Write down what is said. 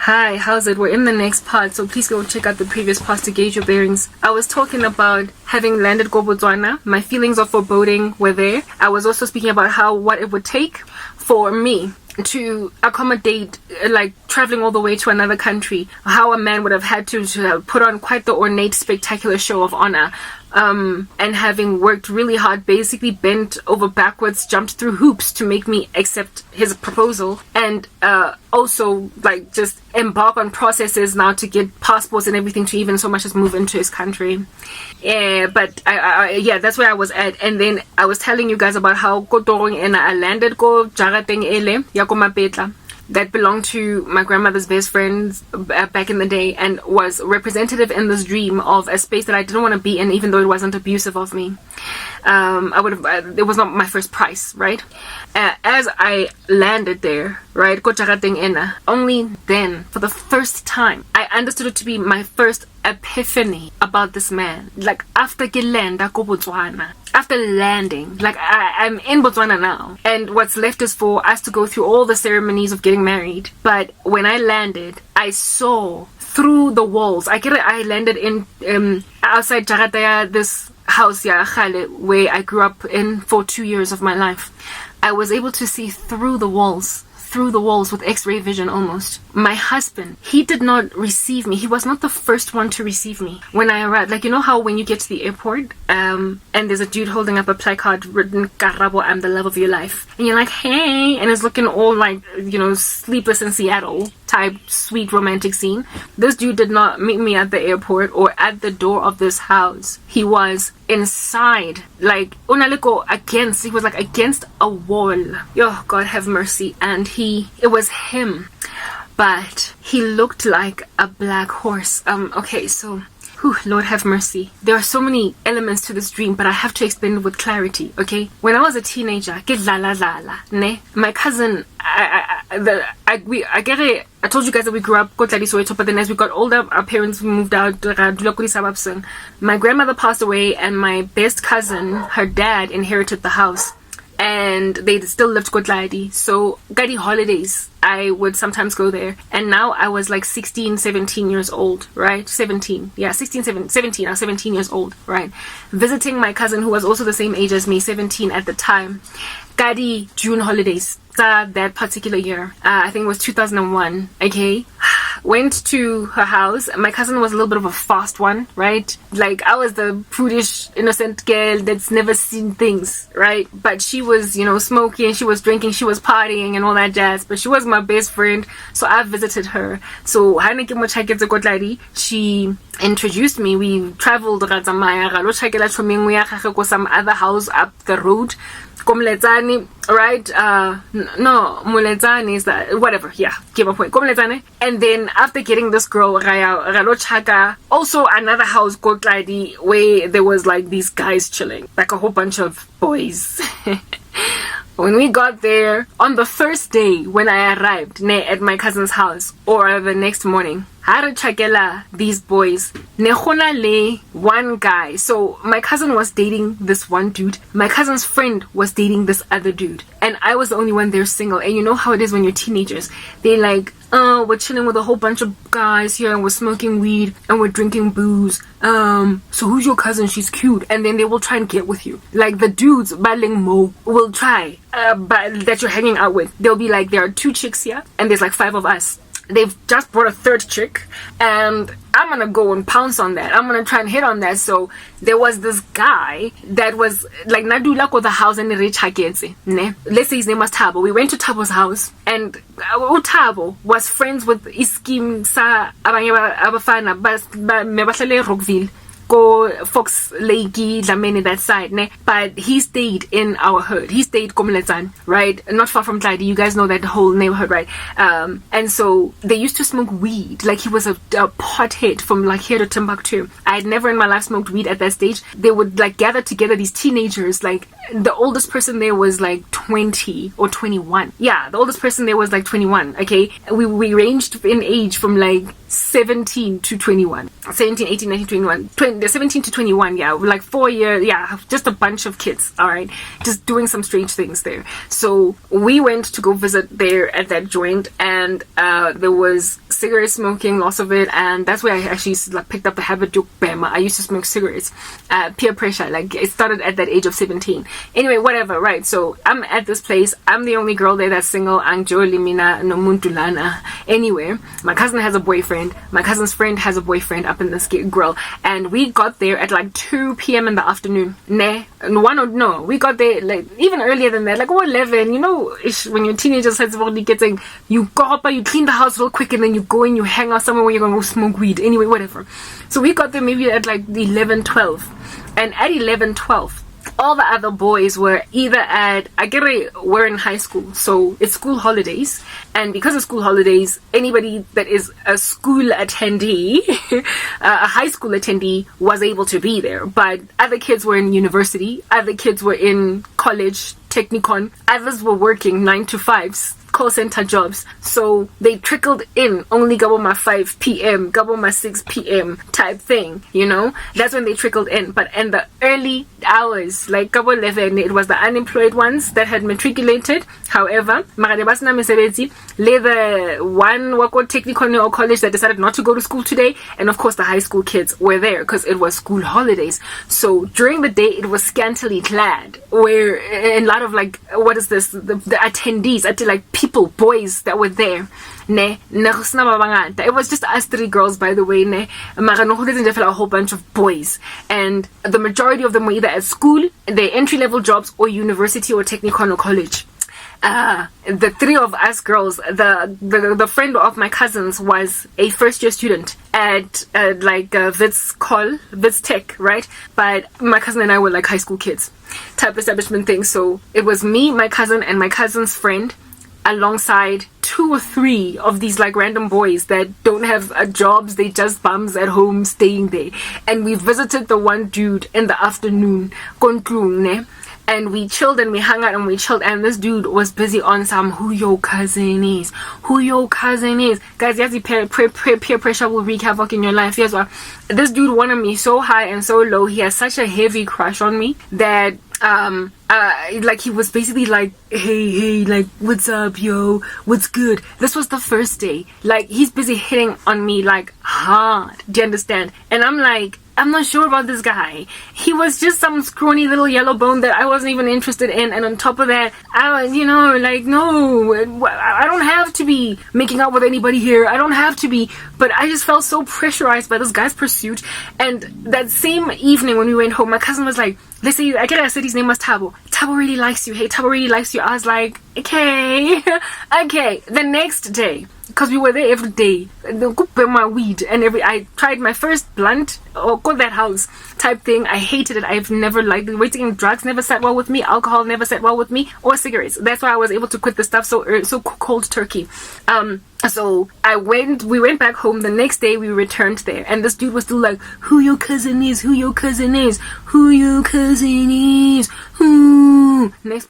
Hi, how's it? We're in the next part, so please go check out the previous part to gauge your bearings. I was talking about having landed Go Botswana. My feelings of foreboding were there. I was also speaking about what it would take for me to accommodate like traveling all the way to another country, how a man would have had to have put on quite the ornate, spectacular show of honor, and having worked really hard, basically bent over backwards, jumped through hoops to make me accept his proposal, and also like just embark on processes now to get passports and everything to even so much as move into his country. But yeah, that's where I was at. And then I was telling you guys about how I landed ko jarateng ele ya ko Mapetla that belonged to my grandmother's best friends back in the day, and was representative in this dream of a space that I didn't want to be in, even though it wasn't abusive of me. It was not my first price, right? As I landed there, right, only then, for the first time, I understood it to be my first epiphany about this man. Like, after Botswana, after landing, like I'm in Botswana now, and what's left is for us to go through all the ceremonies of getting married. But when I landed, I saw through the walls. I landed in outside Jarataya, this house where I grew up in for 2 years of my life. I was able to see through the walls with x-ray vision almost. My husband, he did not receive me. He was not the first one to receive me when I arrived. Like, you know how when you get to the airport and there's a dude holding up a placard written Karabo, I'm the love of your life, and you're like, hey, and it's looking all like, you know, Sleepless in Seattle type sweet romantic scene. This dude did not meet me at the airport or at the door of this house. He was inside, like he was like against a wall. Oh, God have mercy. And it was him, but he looked like a black horse. Okay, so Lord have mercy. There are so many elements to this dream, but I have to explain it with clarity, okay? When I was a teenager, my cousin, I told you guys that we grew up Kotladi Soweto, but then as we got older, our parents moved out. My grandmother passed away, and my best cousin, her dad, inherited the house. And they still lived Kotladi. So, Gadi holidays, I would sometimes go there. And now I was like 16, 17 years old, right? 17. Yeah, 16, 17. I was 17 years old, right? Visiting my cousin, who was also the same age as me, 17 at the time. Gadi June holidays. That particular year. I think it was 2001, okay? Went to her house. My cousin was a little bit of a fast one, right? Like, I was the prudish, innocent girl that's never seen things, right? But she was, you know, smoking, she was drinking, she was partying and all that jazz. But she was my best friend, so I visited her. So, she introduced me. We traveled to some other house up the road. Komletsane, right? No, Muletsane is that, whatever, yeah, give a point. Komletsane. And then after getting this girl, Ralo Chaka, also another house called Ladi, where there was like these guys chilling, like a whole bunch of boys. When we got there, on the first day when I arrived at my cousin's house, or the next morning, these boys, one guy. So my cousin was dating this one dude. My cousin's friend was dating this other dude. And I was the only one there single. And you know how it is when you're teenagers. They like, oh, we're chilling with a whole bunch of guys here, and we're smoking weed, and we're drinking booze. So who's your cousin? She's cute. And then they will try and get with you. Like the dudes, Baling Mo, will try, but that you're hanging out with. They'll be like, there are 2 chicks here, and there's like 5 of us. They've just brought a 3rd chick, and I'm gonna go and pounce on that. I'm gonna try and hit on that. So there was this guy that was like Nadula ko the house and rich haketse. Let's say his name was Tabo. We went to Tabo's house, and Tabo was friends with Iskim sa abanye abafana ba mebahlale Rockville. Go Fox Lakey, Dlamini, that side, ne? But he stayed in our hood. He stayed Komletsan, right? Not far from Tladi. You guys know that whole neighborhood, right? And so they used to smoke weed. Like, he was a pothead from like here to Timbuktu. I had never in my life smoked weed at that stage. They would like gather together, these teenagers. Like, the oldest person there was like 20 or 21. Yeah, the oldest person there was like 21. Okay, we ranged in age from like 17 to 21. 17, 18, 19, 21. 17 to 21, yeah. Like 4 years, yeah. Just a bunch of kids, alright? Just doing some strange things there. So we went to go visit there at that joint, and there was cigarette smoking, lots of it, and that's where I actually picked up the habit of bema. I used to smoke cigarettes. Peer pressure, like it started at that age of 17. Anyway, whatever, right? So I'm at this place. I'm the only girl there that's single. Anjoli mina no muntulana. Anyway, my cousin has a boyfriend. My cousin's friend has a boyfriend up in this grill, and we got there at like 2 p.m. in the afternoon. No, we got there like even earlier than that, like 11. You know, when you're teenagers, you go up, you clean the house real quick, and then you go and you hang out somewhere where you're gonna go smoke weed. Anyway, whatever. So we got there maybe at like 11, 12, and at 11, 12. All the other boys were either we're in high school, so it's school holidays, and because of school holidays, anybody that is a school attendee, a high school attendee, was able to be there. But other kids were in university, other kids were in college, technicon, others were working 9 to 5s, call center jobs, so they trickled in only gaboma 5 p.m, gaboma 6 p.m type thing, you know. That's when they trickled in. But in the early hours, like gabo 11, it was the unemployed ones that had matriculated. However, the one wako technical or college that decided not to go to school today, and of course the high school kids were there because it was school holidays. So during the day it was scantily clad, where a lot of like, what is this, the attendees, like people, boys that were there, it was just us 3 girls, by the way, a whole bunch of boys, and the majority of them were either at school, their entry-level jobs, or university or technical or college. The 3 of us girls, the friend of my cousins was a first-year student at Wits Tech, right? But my cousin and I were like high school kids type establishment thing. So it was me, my cousin, and my cousin's friend, alongside 2 or 3 of these like random boys that don't have jobs, they just bums at home staying there. And we visited the one dude in the afternoon, and we chilled and we hung out and we chilled, and this dude was busy on some who your cousin is. Guys, yes, peer pressure will wreak havoc in your life. Here's what this dude wanted me so high and so low. He has such a heavy crush on me that like he was basically like, hey, like, what's up, yo, what's good? This was the first day. Like, he's busy hitting on me like hard, do you understand? And I'm like, I'm not sure about this guy. He was just some scrawny little yellow bone that I wasn't even interested in. And on top of that, I was, like, no, I don't have to be making out with anybody here. I don't have to be. But I just felt so pressurized by this guy's pursuit. And that same evening when we went home, my cousin was like, let's say, I said his name was Tabo. Tabo really likes you. Hey, Tabo really likes you. I was like, okay. Okay. The next day, because we were there every day, my weed and I tried my first blunt or got that house type thing. I hated it. I've never liked it. Taking drugs never sat well with me. Alcohol never sat well with me, or cigarettes. That's why I was able to quit the stuff so cold turkey. So we went back home. The next day we returned there, and this dude was still like, who your cousin is, who your cousin is, who your cousin is, who. Next